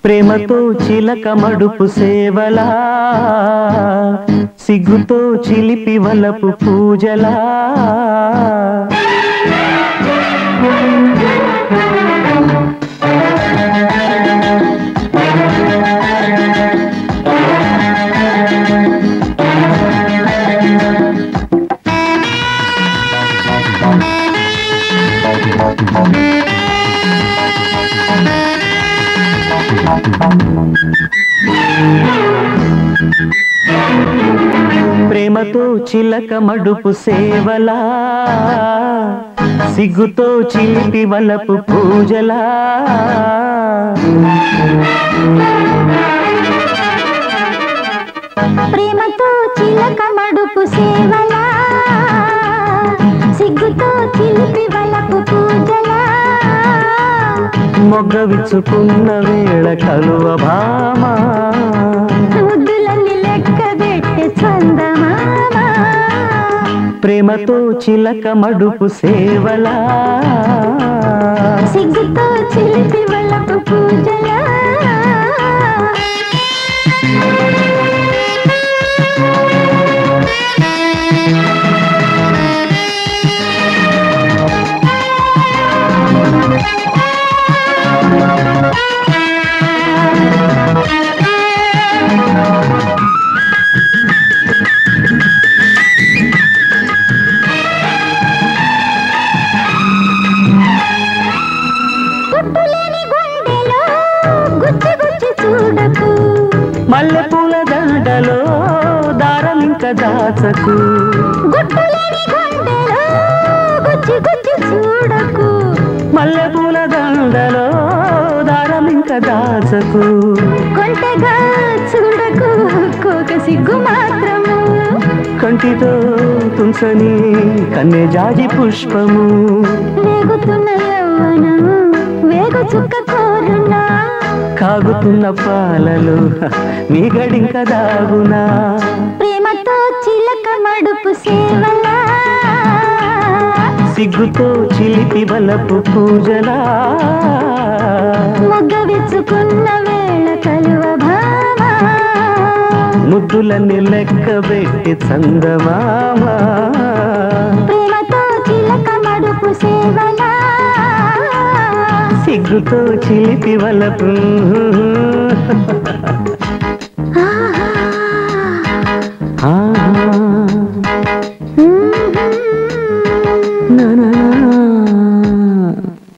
ప్రేమతో చిలక మడుపు సేవలా, సిగ్గుతో చిలిపి వలపు పూజలా, ప్రేమతో చిలక మడుపు సేవలా, సిగ్గుతో చిలిపి వలపు పూజలా, ప్రేమతో చిలక మడుపు సేవలా, సిగ్గుతో చిలిపి వలపు పూజలా, మొగ్గ విచ్చుకున్న వేళ కలువ భామ, ముద్దులన్నీ లెక్క పెట్టే చందమామ, ప్రేమతో చిలక మడుపు సేవలా, సిగ్గుతో చిలిపి వలపు పూజలా. మల్లెపూల దండలో దారం ఇంకా దాచకు, గుట్టులేని గుండెలో గుచ్చి గుచ్చి చూడకు, మల్లెపూల దండలో దారం ఇంకా దాచకు, కొంటగా చూడకు కోక సిగ్గు మాత్రము, కంటితో తుంచని కన్నె జాజి పుష్పము, వేగుతున్న యవ్వనము వేగు చుక్క కోరునా, కాగుతున్న పాలలో నీ గడింక దాగునా, ప్రేమతో చిలక మడుపు సేవలా, సిగ్గుతో చిలిపి వలపు పూజలా, మొగ్గ విచ్చుకున్న వేళ కలువ భామ, ముద్దులన్నీ లెక్క పెట్టి చందమామ, ప్రేమతో చిలక మడుపు సేవలా, సిగ్గుతో చిలిపి వలపు